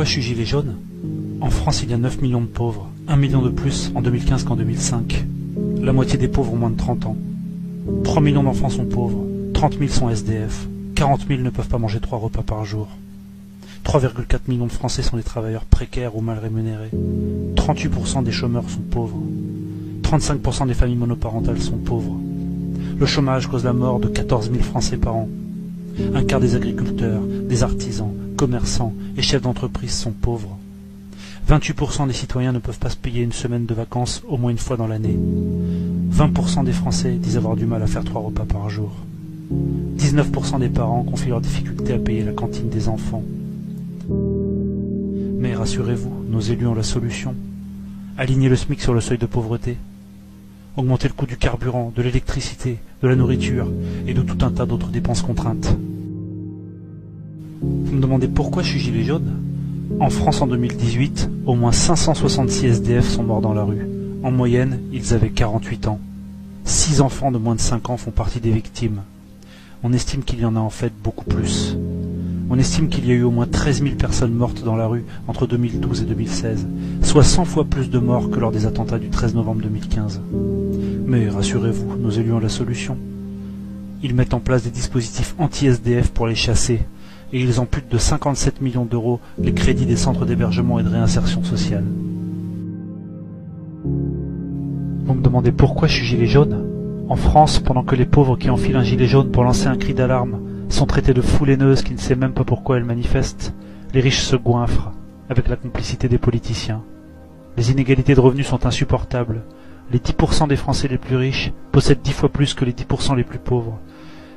je suis gilet jaune? En France, il y a 9 millions de pauvres, 1 million de plus en 2015 qu'en 2005. La moitié des pauvres ont moins de 30 ans. 3 millions d'enfants sont pauvres, 30 000 sont SDF, 40 000 ne peuvent pas manger 3 repas par jour. 3,4 millions de Français sont des travailleurs précaires ou mal rémunérés. 38% des chômeurs sont pauvres. 35% des familles monoparentales sont pauvres. Le chômage cause la mort de 14 000 Français par an. Un quart des agriculteurs, des artisans, commerçants et chefs d'entreprise sont pauvres. 28% des citoyens ne peuvent pas se payer une semaine de vacances au moins une fois dans l'année. 20% des Français disent avoir du mal à faire 3 repas par jour. 19% des parents confient leurs difficultés à payer la cantine des enfants. Mais rassurez-vous, nos élus ont la solution. Aligner le SMIC sur le seuil de pauvreté. Augmenter le coût du carburant, de l'électricité, de la nourriture et de tout un tas d'autres dépenses contraintes. Vous me demandez pourquoi je suis gilet jaune? En France en 2018, au moins 566 SDF sont morts dans la rue. En moyenne, ils avaient 48 ans. 6 enfants de moins de 5 ans font partie des victimes. On estime qu'il y en a en fait beaucoup plus. On estime qu'il y a eu au moins 13 000 personnes mortes dans la rue entre 2012 et 2016, soit 100 fois plus de morts que lors des attentats du 13 novembre 2015. Mais rassurez-vous, nos élus ont la solution. Ils mettent en place des dispositifs anti-SDF pour les chasser, et ils amputent de 57 millions d'euros les crédits des centres d'hébergement et de réinsertion sociale. Vous me demandez pourquoi je suis gilet jaune? En France, pendant que les pauvres qui enfilent un gilet jaune pour lancer un cri d'alarme sont traités de foules haineuses qui ne savent même pas pourquoi elles manifestent, les riches se goinfrent, avec la complicité des politiciens. Les inégalités de revenus sont insupportables. Les 10% des Français les plus riches possèdent 10 fois plus que les 10% les plus pauvres,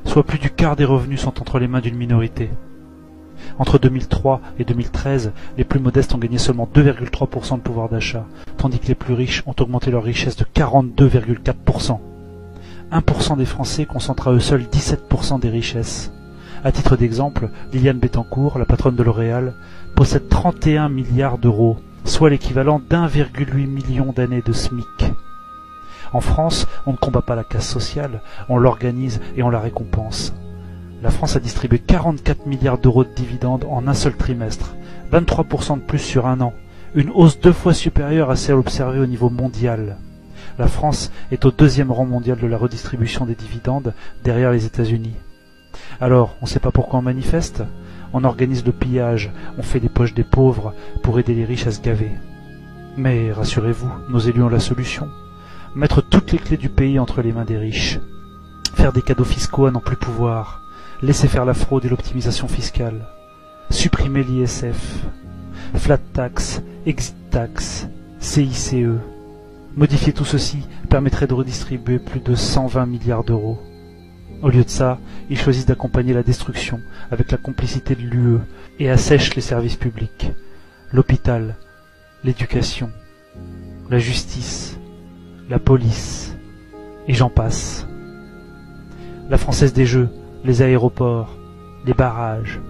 soit plus du quart des revenus sont entre les mains d'une minorité. Entre 2003 et 2013, les plus modestes ont gagné seulement 2,3% de pouvoir d'achat, tandis que les plus riches ont augmenté leur richesse de 42,4%. 1% des Français concentrent à eux seuls 17% des richesses. À titre d'exemple, Liliane Bettencourt, la patronne de L'Oréal, possède 31 milliards d'euros, soit l'équivalent d'1,8 million d'années de SMIC. En France, on ne combat pas la casse sociale, on l'organise et on la récompense. La France a distribué 44 milliards d'euros de dividendes en un seul trimestre, 23% de plus sur un an, une hausse 2 fois supérieure à celle observée au niveau mondial. La France est au 2e rang mondial de la redistribution des dividendes, derrière les États-Unis. Alors, on ne sait pas pourquoi on manifeste? On organise le pillage, on fait des poches des pauvres pour aider les riches à se gaver. Mais rassurez-vous, nos élus ont la solution. Mettre toutes les clés du pays entre les mains des riches. Faire des cadeaux fiscaux à n'en plus pouvoir. Laisser faire la fraude et l'optimisation fiscale. Supprimer l'ISF. Flat tax, exit tax, CICE. Modifier tout ceci permettrait de redistribuer plus de 120 milliards d'euros. Au lieu de ça, ils choisissent d'accompagner la destruction avec la complicité de l'UE et assèchent les services publics, l'hôpital, l'éducation, la justice, la police, et j'en passe. La Française des Jeux, les aéroports, les barrages,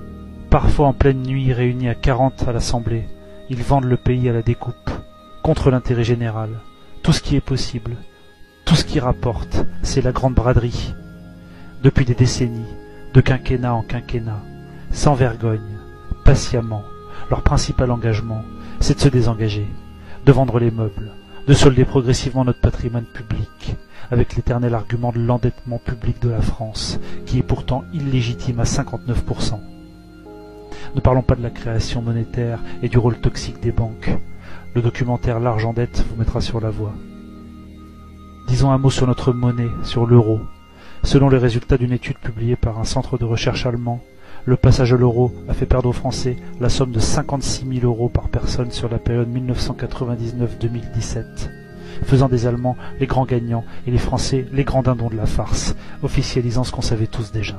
parfois en pleine nuit réunis à 40 à l'Assemblée, ils vendent le pays à la découpe, contre l'intérêt général. Tout ce qui est possible, tout ce qui rapporte, c'est la grande braderie. Depuis des décennies, de quinquennat en quinquennat, sans vergogne, patiemment, leur principal engagement, c'est de se désengager, de vendre les meubles, de solder progressivement notre patrimoine public, avec l'éternel argument de l'endettement public de la France, qui est pourtant illégitime à 59%. Ne parlons pas de la création monétaire et du rôle toxique des banques. Le documentaire L'argent dette vous mettra sur la voie. Disons un mot sur notre monnaie, sur l'euro. Selon les résultats d'une étude publiée par un centre de recherche allemand, le passage à l'euro a fait perdre aux Français la somme de 56 000 euros par personne sur la période 1999-2017, faisant des Allemands les grands gagnants et les Français les grands dindons de la farce, officialisant ce qu'on savait tous déjà.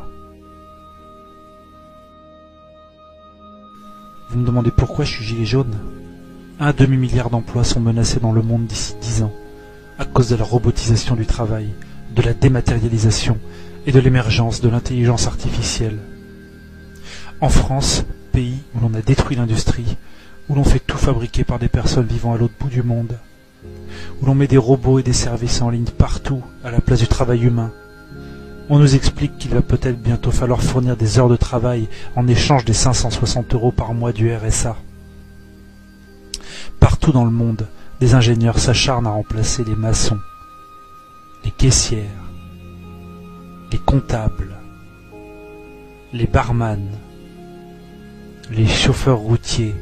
Vous me demandez pourquoi je suis gilet jaune? Un demi-milliard d'emplois sont menacés dans le monde d'ici 10 ans, à cause de la robotisation du travail, de la dématérialisation et de l'émergence de l'intelligence artificielle. En France, pays où l'on a détruit l'industrie, où l'on fait tout fabriquer par des personnes vivant à l'autre bout du monde, où l'on met des robots et des services en ligne partout à la place du travail humain, on nous explique qu'il va peut-être bientôt falloir fournir des heures de travail en échange des 560 € par mois du RSA. Partout dans le monde, des ingénieurs s'acharnent à remplacer les maçons, les caissières, les comptables, les barman, les chauffeurs routiers,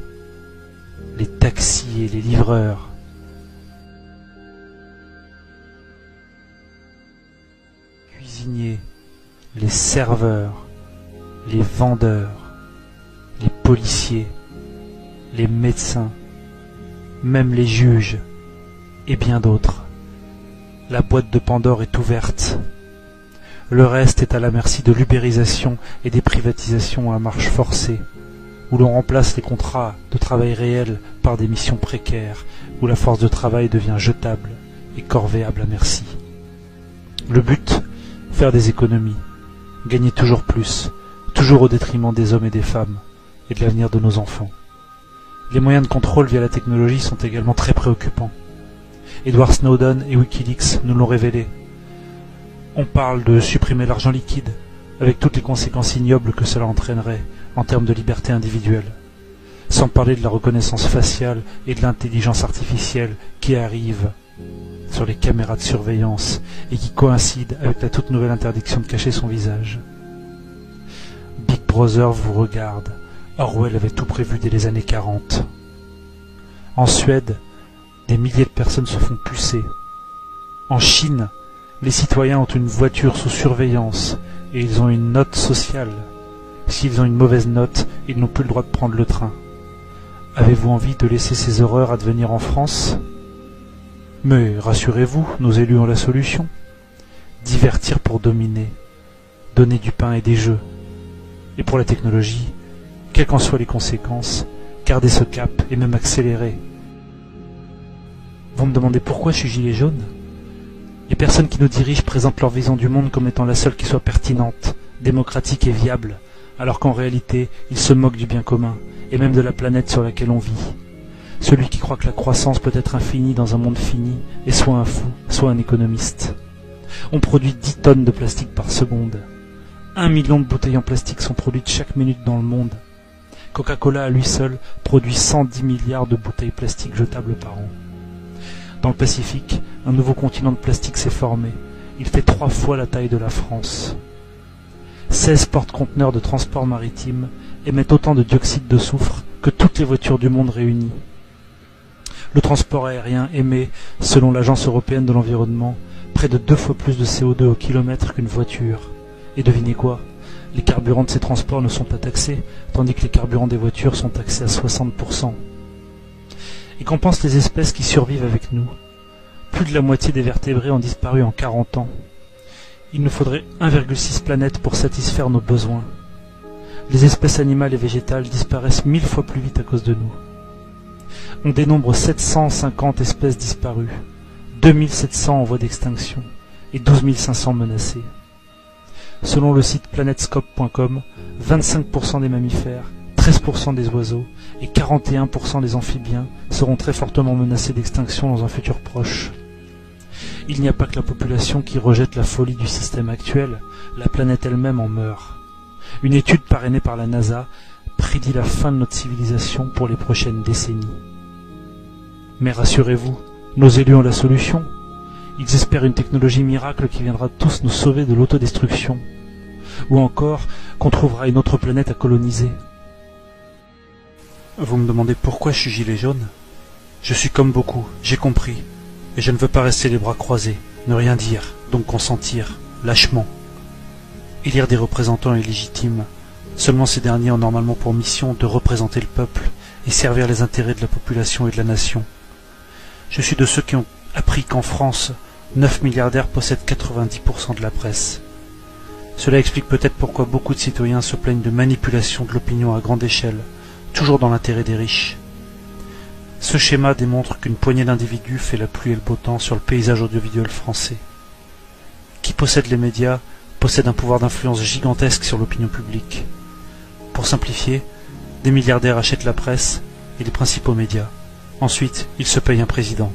les taxis et les livreurs, les cuisiniers, les serveurs, les vendeurs, les policiers, les médecins, même les juges, et bien d'autres. La boîte de Pandore est ouverte. Le reste est à la merci de l'ubérisation et des privatisations à marche forcée, où l'on remplace les contrats de travail réels par des missions précaires, où la force de travail devient jetable et corvéable à merci. Le but, faire des économies, gagner toujours plus, toujours au détriment des hommes et des femmes, et de l'avenir de nos enfants. Les moyens de contrôle via la technologie sont également très préoccupants. Edward Snowden et Wikileaks nous l'ont révélé. On parle de supprimer l'argent liquide, avec toutes les conséquences ignobles que cela entraînerait en termes de liberté individuelle, sans parler de la reconnaissance faciale et de l'intelligence artificielle qui arrive sur les caméras de surveillance et qui coïncide avec la toute nouvelle interdiction de cacher son visage. Big Brother vous regarde. Orwell avait tout prévu dès les années 40. En Suède, des milliers de personnes se font pucer. En Chine, les citoyens ont une voiture sous surveillance et ils ont une note sociale. S'ils ont une mauvaise note, ils n'ont plus le droit de prendre le train. Avez-vous envie de laisser ces horreurs advenir en France ? Mais rassurez-vous, nos élus ont la solution. Divertir pour dominer, donner du pain et des jeux. Et pour la technologie, quelles qu'en soient les conséquences, garder ce cap et même accélérer. Vous me demandez pourquoi je suis gilet jaune ? Les personnes qui nous dirigent présentent leur vision du monde comme étant la seule qui soit pertinente, démocratique et viable, alors qu'en réalité, ils se moquent du bien commun, et même de la planète sur laquelle on vit. Celui qui croit que la croissance peut être infinie dans un monde fini est soit un fou, soit un économiste. On produit 10 tonnes de plastique par seconde. 1 million de bouteilles en plastique sont produites chaque minute dans le monde. Coca-Cola à lui seul produit 110 milliards de bouteilles plastiques jetables par an. Dans le Pacifique, un nouveau continent de plastique s'est formé. Il fait 3 fois la taille de la France. 16 porte-conteneurs de transport maritime émettent autant de dioxyde de soufre que toutes les voitures du monde réunies. Le transport aérien émet, selon l'Agence européenne de l'environnement, près de 2 fois plus de CO2 au kilomètre qu'une voiture. Et devinez quoi ? Les carburants de ces transports ne sont pas taxés, tandis que les carburants des voitures sont taxés à 60%. Et qu'en pensent les espèces qui survivent avec nous ? Plus de la moitié des vertébrés ont disparu en 40 ans. Il nous faudrait 1,6 planètes pour satisfaire nos besoins. Les espèces animales et végétales disparaissent 1000 fois plus vite à cause de nous. On dénombre 750 espèces disparues, 2700 en voie d'extinction et 12 500 menacées. Selon le site planetscope.com, 25% des mammifères, 13% des oiseaux et 41% des amphibiens seront très fortement menacés d'extinction dans un futur proche. Il n'y a pas que la population qui rejette la folie du système actuel, la planète elle-même en meurt. Une étude parrainée par la NASA prédit la fin de notre civilisation pour les prochaines décennies. Mais rassurez-vous, nos élus ont la solution. Ils espèrent une technologie miracle qui viendra tous nous sauver de l'autodestruction. Ou encore qu'on trouvera une autre planète à coloniser. Vous me demandez pourquoi je suis gilet jaune ? Je suis comme beaucoup, j'ai compris. Et je ne veux pas rester les bras croisés, ne rien dire, donc consentir, lâchement. Élire des représentants est légitime. Seulement ces derniers ont normalement pour mission de représenter le peuple et servir les intérêts de la population et de la nation. Je suis de ceux qui ont appris qu'en France, 9 milliardaires possèdent 90% de la presse. Cela explique peut-être pourquoi beaucoup de citoyens se plaignent de manipulation de l'opinion à grande échelle, toujours dans l'intérêt des riches. Ce schéma démontre qu'une poignée d'individus fait la pluie et le beau temps sur le paysage audiovisuel français. Qui possède les médias possède un pouvoir d'influence gigantesque sur l'opinion publique. Pour simplifier, des milliardaires achètent la presse et les principaux médias. Ensuite, ils se payent un président.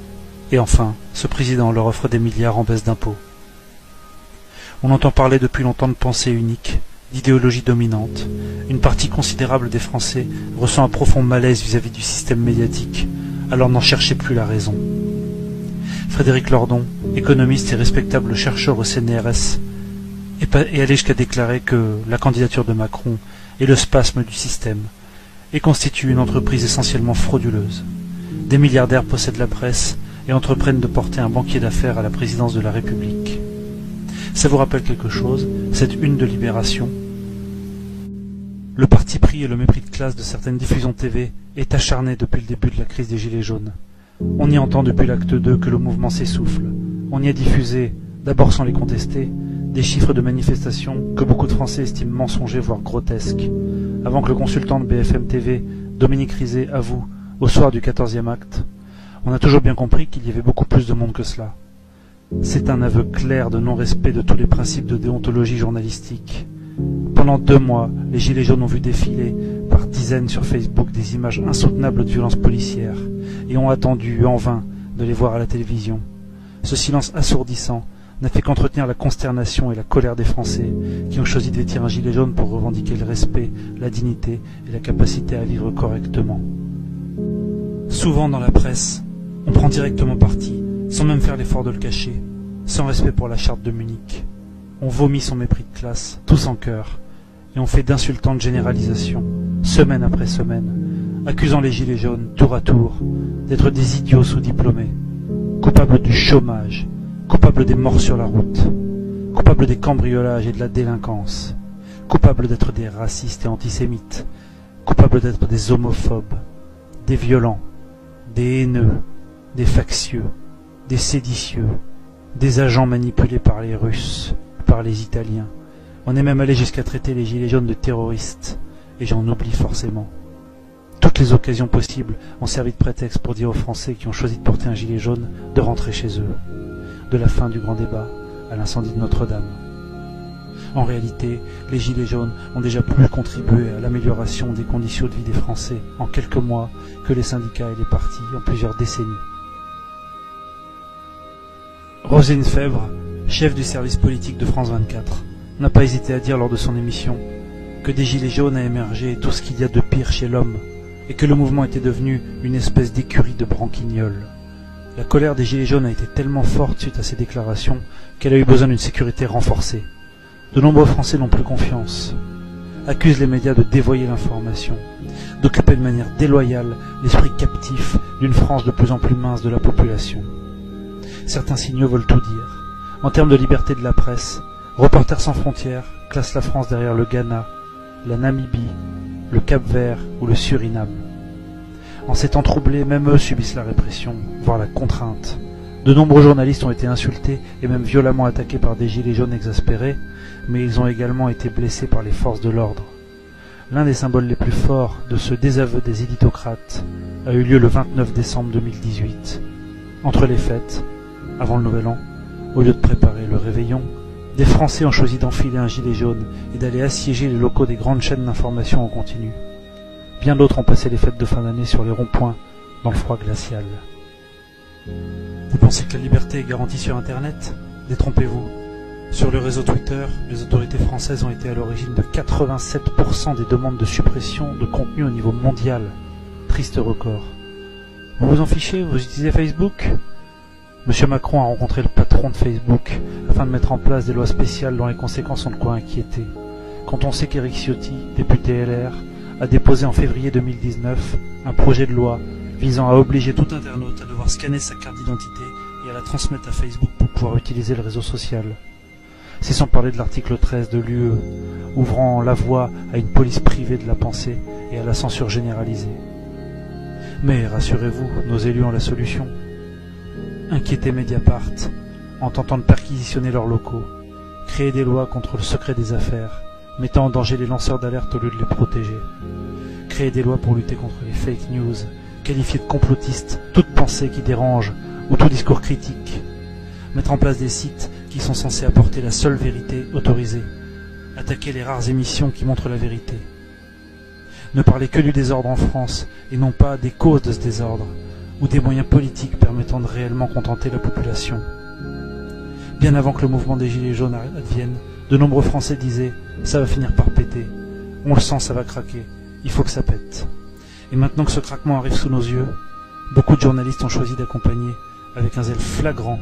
Et enfin, ce président leur offre des milliards en baisse d'impôts. On entend parler depuis longtemps de pensée unique, d'idéologie dominante. Une partie considérable des Français ressent un profond malaise vis-à-vis du système médiatique, alors n'en cherchez plus la raison. Frédéric Lordon, économiste et respectable chercheur au CNRS, est allé jusqu'à déclarer que la candidature de Macron est le spasme du système et constitue une entreprise essentiellement frauduleuse. Des milliardaires possèdent la presse et entreprennent de porter un banquier d'affaires à la présidence de la République. Ça vous rappelle quelque chose, cette une de Libération? Le parti pris et le mépris de classe de certaines diffusions TV est acharné depuis le début de la crise des Gilets jaunes. On y entend depuis l'acte 2 que le mouvement s'essouffle. On y a diffusé, d'abord sans les contester, des chiffres de manifestations que beaucoup de Français estiment mensongers voire grotesques, avant que le consultant de BFM TV, Dominique Rizet, avoue, au soir du 14e acte, on a toujours bien compris qu'il y avait beaucoup plus de monde que cela. C'est un aveu clair de non-respect de tous les principes de déontologie journalistique. Pendant 2 mois, les Gilets jaunes ont vu défiler par dizaines sur Facebook des images insoutenables de violences policières et ont attendu en vain de les voir à la télévision. Ce silence assourdissant n'a fait qu'entretenir la consternation et la colère des Français qui ont choisi de vêtir un gilet jaune pour revendiquer le respect, la dignité et la capacité à vivre correctement. Souvent dans la presse, on prend directement parti, sans même faire l'effort de le cacher, sans respect pour la charte de Munich. On vomit son mépris de classe, tous en chœur, et on fait d'insultantes généralisations, semaine après semaine, accusant les gilets jaunes, tour à tour, d'être des idiots sous-diplômés, coupables du chômage, coupables des morts sur la route, coupables des cambriolages et de la délinquance, coupables d'être des racistes et antisémites, coupables d'être des homophobes, des violents, des haineux, des factieux, des séditieux, des agents manipulés par les Russes, par les Italiens. On est même allé jusqu'à traiter les gilets jaunes de terroristes, et j'en oublie forcément. Toutes les occasions possibles ont servi de prétexte pour dire aux Français qui ont choisi de porter un gilet jaune de rentrer chez eux, de la fin du grand débat à l'incendie de Notre-Dame. En réalité, les gilets jaunes ont déjà plus contribué à l'amélioration des conditions de vie des Français en quelques mois que les syndicats et les partis en plusieurs décennies. Roselyne Febvre, chef du service politique de France 24, n'a pas hésité à dire lors de son émission que des gilets jaunes a émergé tout ce qu'il y a de pire chez l'homme et que le mouvement était devenu une espèce d'écurie de branquignoles. La colère des gilets jaunes a été tellement forte suite à ces déclarations qu'elle a eu besoin d'une sécurité renforcée. De nombreux Français n'ont plus confiance, accusent les médias de dévoyer l'information, d'occuper de manière déloyale l'esprit captif d'une frange de plus en plus mince de la population. Certains signaux veulent tout dire. En termes de liberté de la presse, Reporters sans frontières classe la France derrière le Ghana, la Namibie, le Cap-Vert ou le Suriname. En ces temps troublés, même eux subissent la répression, voire la contrainte. De nombreux journalistes ont été insultés et même violemment attaqués par des gilets jaunes exaspérés, mais ils ont également été blessés par les forces de l'ordre. L'un des symboles les plus forts de ce désaveu des élitocrates a eu lieu le 29 décembre 2018. Entre les fêtes, avant le Nouvel An, au lieu de préparer le réveillon, des Français ont choisi d'enfiler un gilet jaune et d'aller assiéger les locaux des grandes chaînes d'information en continu. Bien d'autres ont passé les fêtes de fin d'année sur les ronds-points, dans le froid glacial. Vous pensez que la liberté est garantie sur Internet? Détrompez-vous. Sur le réseau Twitter, les autorités françaises ont été à l'origine de 87% des demandes de suppression de contenu au niveau mondial. Triste record. Vous vous en fichez? Vous utilisez Facebook? Monsieur Macron a rencontré le patron de Facebook afin de mettre en place des lois spéciales dont les conséquences ont de quoi inquiéter. Quand on sait qu'Éric Ciotti, député LR, a déposé en février 2019 un projet de loi visant à obliger tout internaute à devoir scanner sa carte d'identité et à la transmettre à Facebook pour pouvoir utiliser le réseau social. C'est sans parler de l'article 13 de l'UE, ouvrant la voie à une police privée de la pensée et à la censure généralisée. Mais rassurez-vous, nos élus ont la solution. Inquiéter Mediapart en tentant de perquisitionner leurs locaux, créer des lois contre le secret des affaires, mettant en danger les lanceurs d'alerte au lieu de les protéger, créer des lois pour lutter contre les fake news, qualifier de complotistes toute pensée qui dérange ou tout discours critique, mettre en place des sites qui sont censés apporter la seule vérité autorisée, attaquer les rares émissions qui montrent la vérité, ne parler que du désordre en France et non pas des causes de ce désordre, ou des moyens politiques permettant de réellement contenter la population. Bien avant que le mouvement des Gilets jaunes advienne, de nombreux Français disaient « ça va finir par péter, on le sent, ça va craquer, il faut que ça pète ». Et maintenant que ce craquement arrive sous nos yeux, Beaucoup de journalistes ont choisi d'accompagner, avec un zèle flagrant,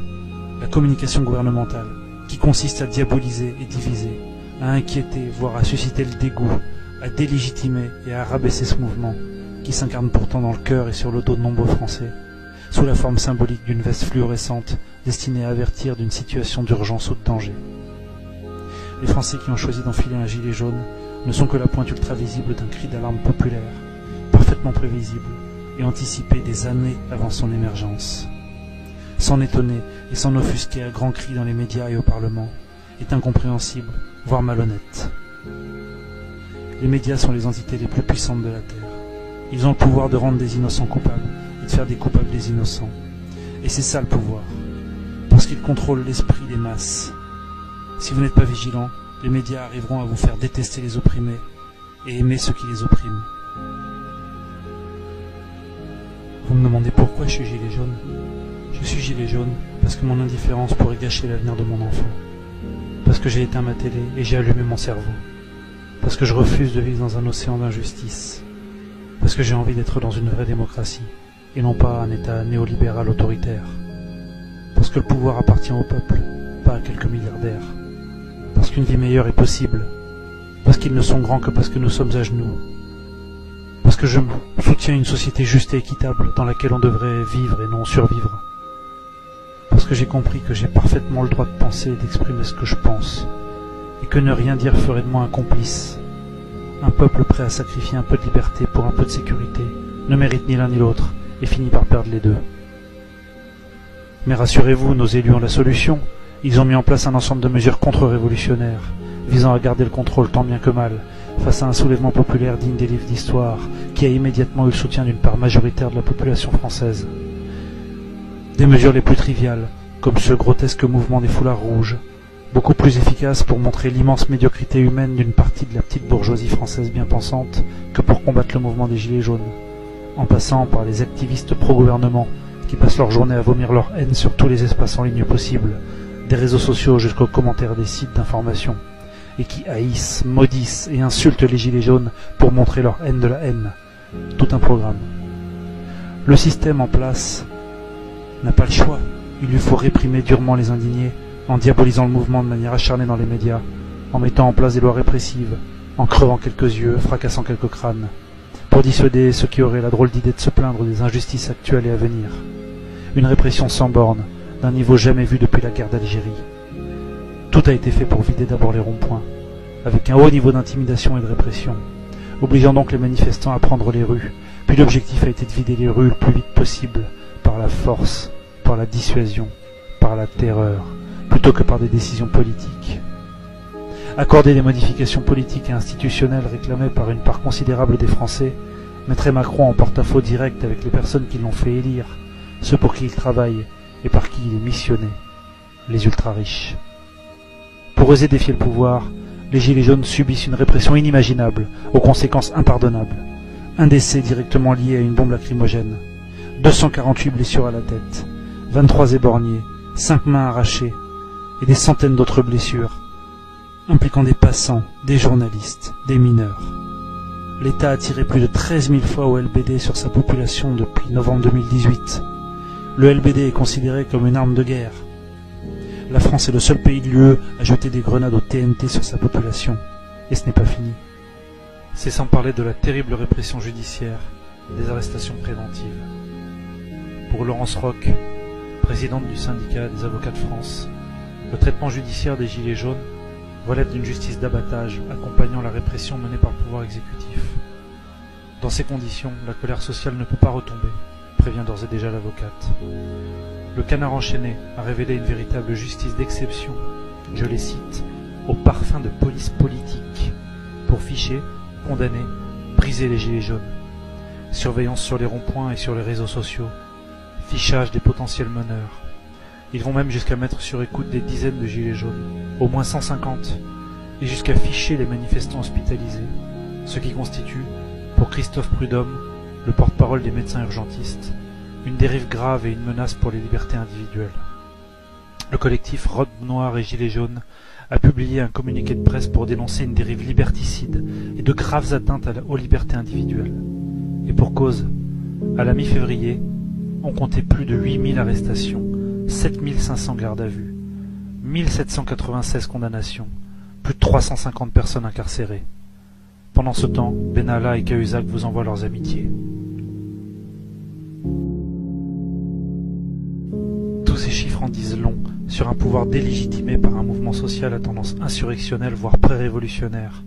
la communication gouvernementale, qui consiste à diaboliser et diviser, à inquiéter, voire à susciter le dégoût, à délégitimer et à rabaisser ce mouvement, qui s'incarne pourtant dans le cœur et sur le dos de nombreux Français, sous la forme symbolique d'une veste fluorescente destinée à avertir d'une situation d'urgence ou de danger. Les Français qui ont choisi d'enfiler un gilet jaune ne sont que la pointe ultra-visible d'un cri d'alarme populaire, parfaitement prévisible et anticipé des années avant son émergence. S'en étonner et s'en offusquer à grands cris dans les médias et au Parlement est incompréhensible, voire malhonnête. Les médias sont les entités les plus puissantes de la Terre. Ils ont le pouvoir de rendre des innocents coupables et de faire des coupables des innocents. Et c'est ça le pouvoir, parce qu'ils contrôlent l'esprit des masses. Si vous n'êtes pas vigilant, les médias arriveront à vous faire détester les opprimés et aimer ceux qui les oppriment. Vous me demandez pourquoi je suis gilet jaune. Je suis gilet jaune parce que mon indifférence pourrait gâcher l'avenir de mon enfant. Parce que j'ai éteint ma télé et j'ai allumé mon cerveau. Parce que je refuse de vivre dans un océan d'injustice. Parce que j'ai envie d'être dans une vraie démocratie et non pas un État néolibéral autoritaire. Parce que le pouvoir appartient au peuple, pas à quelques milliardaires. Parce qu'une vie meilleure est possible. Parce qu'ils ne sont grands que parce que nous sommes à genoux. Parce que je soutiens une société juste et équitable dans laquelle on devrait vivre et non survivre. Parce que j'ai compris que j'ai parfaitement le droit de penser et d'exprimer ce que je pense, et que ne rien dire ferait de moi un complice. Un peuple prêt à sacrifier un peu de liberté pour un peu de sécurité ne mérite ni l'un ni l'autre et finit par perdre les deux. Mais rassurez-vous, nos élus ont la solution. Ils ont mis en place un ensemble de mesures contre-révolutionnaires, visant à garder le contrôle tant bien que mal, face à un soulèvement populaire digne des livres d'histoire, qui a immédiatement eu le soutien d'une part majoritaire de la population française. Des mesures les plus triviales, comme ce grotesque mouvement des foulards rouges, beaucoup plus efficaces pour montrer l'immense médiocrité humaine d'une partie de la petite bourgeoisie française bien pensante que pour combattre le mouvement des Gilets jaunes, en passant par les activistes pro-gouvernement qui passent leur journée à vomir leur haine sur tous les espaces en ligne possibles, des réseaux sociaux jusqu'aux commentaires des sites d'information, et qui haïssent, maudissent et insultent les Gilets jaunes pour montrer leur haine de la haine. Tout un programme. Le système en place n'a pas le choix. Il lui faut réprimer durement les indignés, en diabolisant le mouvement de manière acharnée dans les médias, en mettant en place des lois répressives, en crevant quelques yeux, fracassant quelques crânes, pour dissuader ceux qui auraient la drôle d'idée de se plaindre des injustices actuelles et à venir. Une répression sans bornes, d'un niveau jamais vu depuis la guerre d'Algérie. Tout a été fait pour vider d'abord les ronds-points, avec un haut niveau d'intimidation et de répression, obligeant donc les manifestants à prendre les rues, puis l'objectif a été de vider les rues le plus vite possible, par la force, par la dissuasion, par la terreur, plutôt que par des décisions politiques. Accorder des modifications politiques et institutionnelles réclamées par une part considérable des Français mettrait Macron en porte-à-faux direct avec les personnes qui l'ont fait élire, ceux pour qui il travaille et par qui il est missionné, les ultra-riches. Pour oser défier le pouvoir, les Gilets jaunes subissent une répression inimaginable, aux conséquences impardonnables. Un décès directement lié à une bombe lacrymogène, 248 blessures à la tête, 23 éborgnés, 5 mains arrachées, et des centaines d'autres blessures, impliquant des passants, des journalistes, des mineurs. L'État a tiré plus de 13 000 fois au LBD sur sa population depuis novembre 2018. Le LBD est considéré comme une arme de guerre. La France est le seul pays de l'UE à jeter des grenades au TNT sur sa population. Et ce n'est pas fini. C'est sans parler de la terrible répression judiciaire, des arrestations préventives. Pour Laurence Roch, présidente du syndicat des avocats de France, le traitement judiciaire des Gilets jaunes relève d'une justice d'abattage accompagnant la répression menée par le pouvoir exécutif. Dans ces conditions, la colère sociale ne peut pas retomber, prévient d'ores et déjà l'avocate. Le Canard enchaîné a révélé une véritable justice d'exception, je les cite, au parfum de police politique, pour ficher, condamner, briser les Gilets jaunes. Surveillance sur les ronds-points et sur les réseaux sociaux, fichage des potentiels meneurs. Ils vont même jusqu'à mettre sur écoute des dizaines de Gilets jaunes, au moins 150, et jusqu'à ficher les manifestants hospitalisés, ce qui constitue, pour Christophe Prudhomme, le porte-parole des médecins urgentistes, une dérive grave et une menace pour les libertés individuelles. Le collectif Robe Noire et Gilets jaunes a publié un communiqué de presse pour dénoncer une dérive liberticide et de graves atteintes aux libertés individuelles. Et pour cause, à la mi-février, On comptait plus de 8000 arrestations, 7500 gardes à vue, 1796 condamnations, plus de 350 personnes incarcérées. Pendant ce temps, Benalla et Cahuzac vous envoient leurs amitiés. Tous ces chiffres en disent long sur un pouvoir délégitimé par un mouvement social à tendance insurrectionnelle voire pré-révolutionnaire.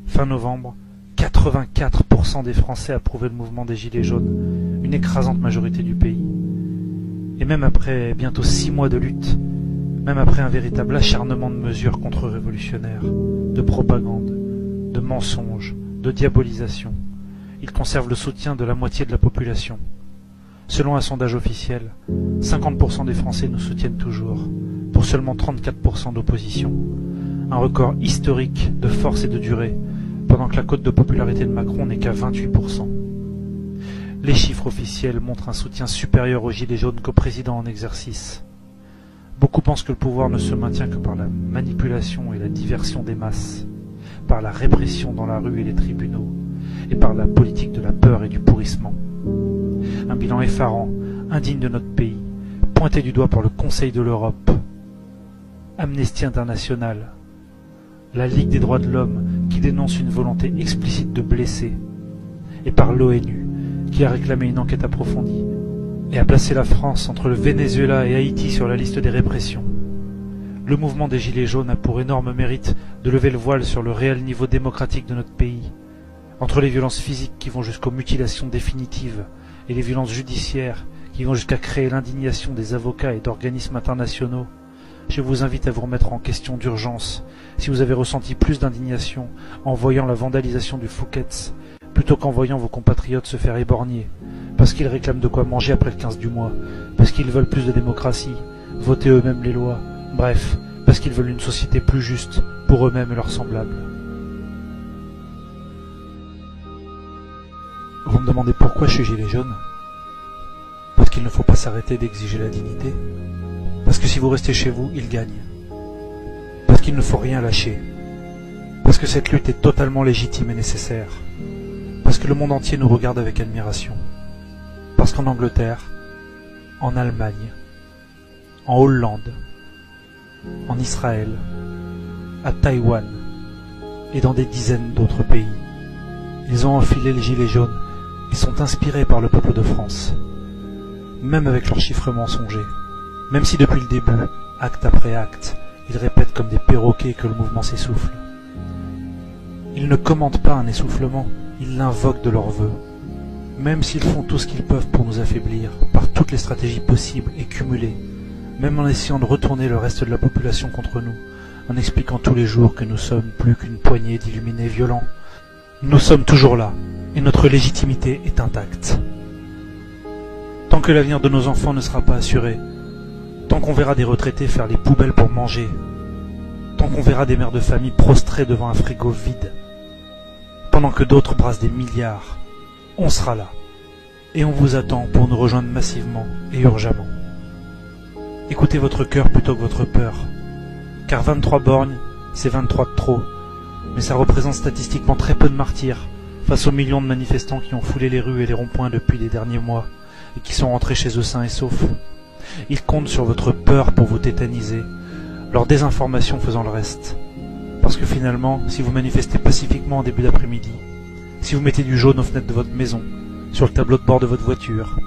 Fin novembre, 84% des Français approuvaient le mouvement des Gilets jaunes, une écrasante majorité du pays. Et même après bientôt 6 mois de lutte, même après un véritable acharnement de mesures contre-révolutionnaires, de propagande, de mensonges, de diabolisation, ils conservent le soutien de la moitié de la population. Selon un sondage officiel, 50% des Français nous soutiennent toujours, pour seulement 34% d'opposition. Un record historique de force et de durée, pendant que la cote de popularité de Macron n'est qu'à 28%. Les chiffres officiels montrent un soutien supérieur aux Gilets jaunes qu'au président en exercice. Beaucoup pensent que le pouvoir ne se maintient que par la manipulation et la diversion des masses, par la répression dans la rue et les tribunaux, et par la politique de la peur et du pourrissement. Un bilan effarant, indigne de notre pays, pointé du doigt par le Conseil de l'Europe, Amnesty International, la Ligue des droits de l'homme qui dénonce une volonté explicite de blesser, et par l'ONU qui a réclamé une enquête approfondie et a placé la France entre le Venezuela et Haïti sur la liste des répressions. Le mouvement des Gilets jaunes a pour énorme mérite de lever le voile sur le réel niveau démocratique de notre pays, entre les violences physiques qui vont jusqu'aux mutilations définitives et les violences judiciaires qui vont jusqu'à créer l'indignation des avocats et d'organismes internationaux. Je vous invite à vous remettre en question d'urgence si vous avez ressenti plus d'indignation en voyant la vandalisation du Fouquet's plutôt qu'en voyant vos compatriotes se faire éborgner, parce qu'ils réclament de quoi manger après le 15 du mois, parce qu'ils veulent plus de démocratie, voter eux-mêmes les lois, bref, parce qu'ils veulent une société plus juste pour eux-mêmes et leurs semblables. Vous me demandez pourquoi je suis gilet jaune? Parce qu'il ne faut pas s'arrêter d'exiger la dignité. Parce que si vous restez chez vous, ils gagnent. Parce qu'il ne faut rien lâcher. Parce que cette lutte est totalement légitime et nécessaire. Parce que le monde entier nous regarde avec admiration. Parce qu'en Angleterre, en Allemagne, en Hollande, en Israël, à Taïwan et dans des dizaines d'autres pays, ils ont enfilé les gilets jaunes et sont inspirés par le peuple de France. Même avec leurs chiffres mensongers, même si depuis le début, acte après acte, ils répètent comme des perroquets que le mouvement s'essouffle. Ils ne commentent pas un essoufflement, ils l'invoquent de leurs vœux. Même s'ils font tout ce qu'ils peuvent pour nous affaiblir, par toutes les stratégies possibles et cumulées, même en essayant de retourner le reste de la population contre nous, en expliquant tous les jours que nous sommes plus qu'une poignée d'illuminés violents, nous sommes toujours là, et notre légitimité est intacte. Tant que l'avenir de nos enfants ne sera pas assuré, tant qu'on verra des retraités faire les poubelles pour manger, tant qu'on verra des mères de famille prostrées devant un frigo vide, pendant que d'autres brassent des milliards, on sera là, et on vous attend pour nous rejoindre massivement et urgemment. Écoutez votre cœur plutôt que votre peur, car 23 borgnes, c'est 23 de trop, mais ça représente statistiquement très peu de martyrs face aux millions de manifestants qui ont foulé les rues et les ronds-points depuis les derniers mois et qui sont rentrés chez eux sains et saufs. Ils comptent sur votre peur pour vous tétaniser, leur désinformation faisant le reste. Parce que finalement, si vous manifestez pacifiquement en début d'après-midi, si vous mettez du jaune aux fenêtres de votre maison, sur le tableau de bord de votre voiture,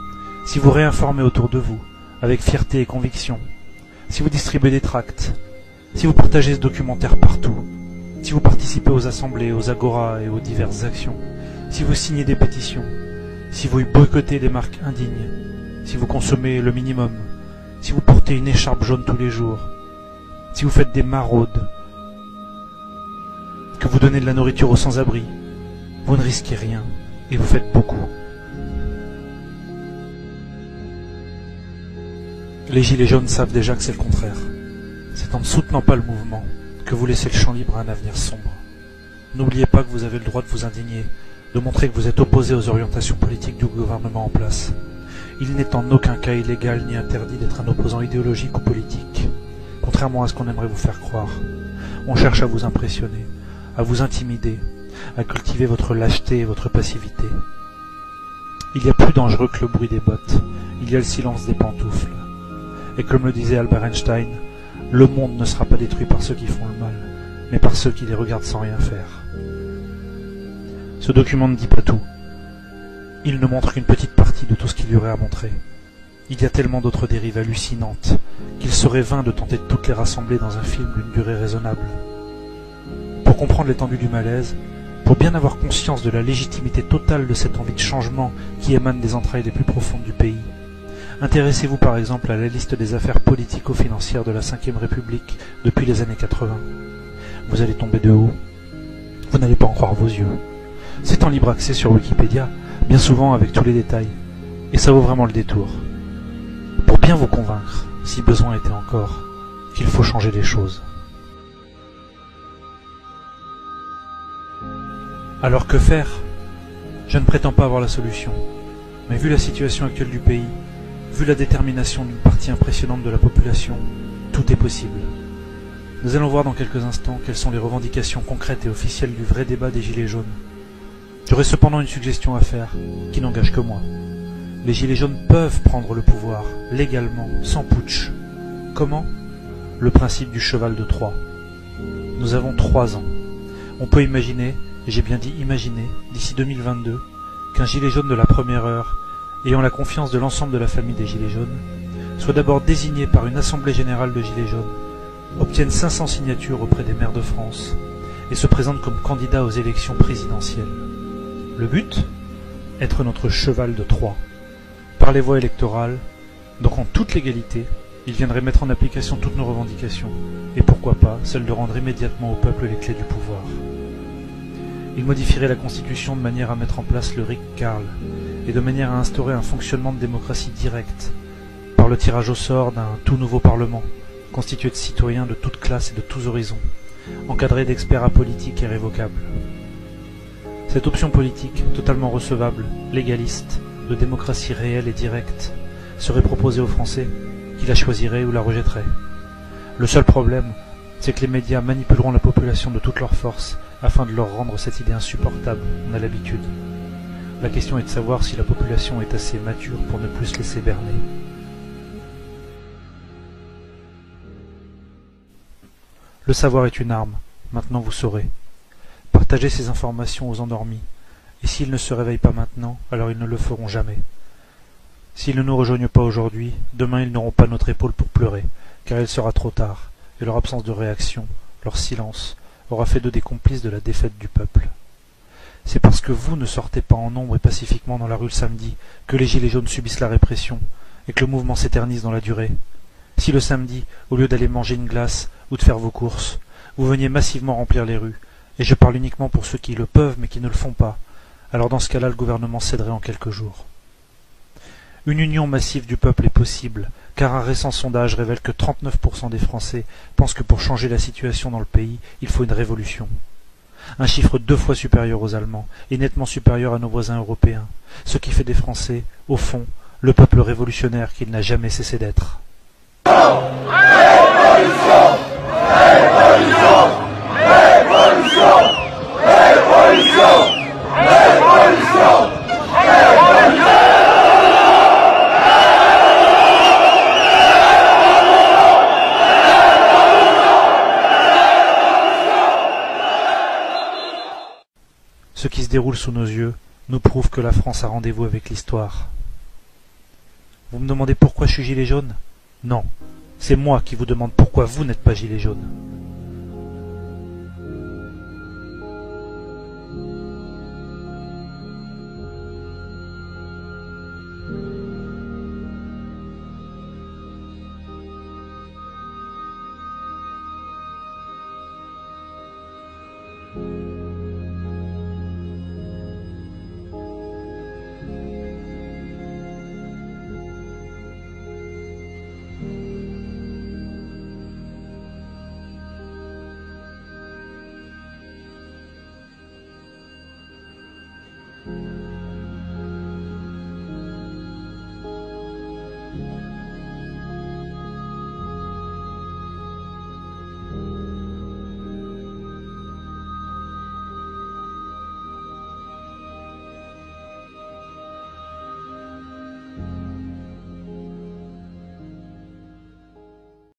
si vous réinformez autour de vous, avec fierté et conviction, si vous distribuez des tracts, si vous partagez ce documentaire partout, si vous participez aux assemblées, aux agoras et aux diverses actions, si vous signez des pétitions, si vous boycottez des marques indignes, si vous consommez le minimum, si vous portez une écharpe jaune tous les jours, si vous faites des maraudes, que vous donnez de la nourriture aux sans-abri, vous ne risquez rien et vous faites beaucoup. Les gilets jaunes savent déjà que c'est le contraire. C'est en ne soutenant pas le mouvement que vous laissez le champ libre à un avenir sombre. N'oubliez pas que vous avez le droit de vous indigner, de montrer que vous êtes opposé aux orientations politiques du gouvernement en place. Il n'est en aucun cas illégal ni interdit d'être un opposant idéologique ou politique, contrairement à ce qu'on aimerait vous faire croire. On cherche à vous impressionner, à vous intimider, à cultiver votre lâcheté et votre passivité. Il y a plus dangereux que le bruit des bottes, il y a le silence des pantoufles. Et comme le disait Albert Einstein, le monde ne sera pas détruit par ceux qui font le mal, mais par ceux qui les regardent sans rien faire. Ce document ne dit pas tout. Il ne montre qu'une petite partie de tout ce qu'il y aurait à montrer. Il y a tellement d'autres dérives hallucinantes qu'il serait vain de tenter de toutes les rassembler dans un film d'une durée raisonnable. Pour comprendre l'étendue du malaise, pour bien avoir conscience de la légitimité totale de cette envie de changement qui émane des entrailles les plus profondes du pays, intéressez-vous par exemple à la liste des affaires politico-financières de la Ve République depuis les années 80. Vous allez tomber de haut. Vous n'allez pas en croire vos yeux. C'est en libre accès sur Wikipédia, bien souvent avec tous les détails, et ça vaut vraiment le détour. Pour bien vous convaincre, si besoin était encore, qu'il faut changer les choses. Alors que faire? Je ne prétends pas avoir la solution, mais vu la situation actuelle du pays, vu la détermination d'une partie impressionnante de la population, tout est possible. Nous allons voir dans quelques instants quelles sont les revendications concrètes et officielles du vrai débat des Gilets jaunes. J'aurais cependant une suggestion à faire, qui n'engage que moi. Les Gilets jaunes peuvent prendre le pouvoir, légalement, sans putsch. Comment? Le principe du cheval de Troie. Nous avons 3 ans. On peut imaginer, et j'ai bien dit imaginer, d'ici 2022, qu'un gilet jaune de la première heure, ayant la confiance de l'ensemble de la famille des Gilets jaunes, soit d'abord désigné par une assemblée générale de Gilets jaunes, obtienne 500 signatures auprès des maires de France, et se présente comme candidat aux élections présidentielles. Le but? Être notre cheval de Troie. Par les voies électorales, donc en toute légalité, il viendrait mettre en application toutes nos revendications, et pourquoi pas celle de rendre immédiatement au peuple les clés du pouvoir. Il modifierait la Constitution de manière à mettre en place le Ric-Carl, et de manière à instaurer un fonctionnement de démocratie directe, par le tirage au sort d'un tout nouveau Parlement, constitué de citoyens de toutes classes et de tous horizons, encadré d'experts apolitiques et révocables. Cette option politique, totalement recevable, légaliste, de démocratie réelle et directe, serait proposée aux Français, qui la choisiraient ou la rejetteraient. Le seul problème, c'est que les médias manipuleront la population de toutes leurs forces afin de leur rendre cette idée insupportable, on a l'habitude. La question est de savoir si la population est assez mature pour ne plus se laisser berner. Le savoir est une arme, maintenant vous saurez. Partagez ces informations aux endormis, et s'ils ne se réveillent pas maintenant, alors ils ne le feront jamais. S'ils ne nous rejoignent pas aujourd'hui, demain ils n'auront pas notre épaule pour pleurer, car il sera trop tard, et leur absence de réaction, leur silence, aura fait d'eux des complices de la défaite du peuple. C'est parce que vous ne sortez pas en nombre et pacifiquement dans la rue le samedi que les Gilets jaunes subissent la répression, et que le mouvement s'éternise dans la durée. Si le samedi, au lieu d'aller manger une glace ou de faire vos courses, vous veniez massivement remplir les rues, et je parle uniquement pour ceux qui le peuvent mais qui ne le font pas, alors dans ce cas-là le gouvernement céderait en quelques jours. Une union massive du peuple est possible, car un récent sondage révèle que 39% des Français pensent que pour changer la situation dans le pays, il faut une révolution. Un chiffre 2 fois supérieur aux Allemands, et nettement supérieur à nos voisins européens, ce qui fait des Français, au fond, le peuple révolutionnaire qu'il n'a jamais cessé d'être. Révolution! Révolution! Révolution! Révolution! Révolution! Révolution! Ce qui se déroule sous nos yeux nous prouve que la France a rendez-vous avec l'histoire. Vous me demandez pourquoi je suis gilet jaune? Non, c'est moi qui vous demande pourquoi vous n'êtes pas gilet jaune.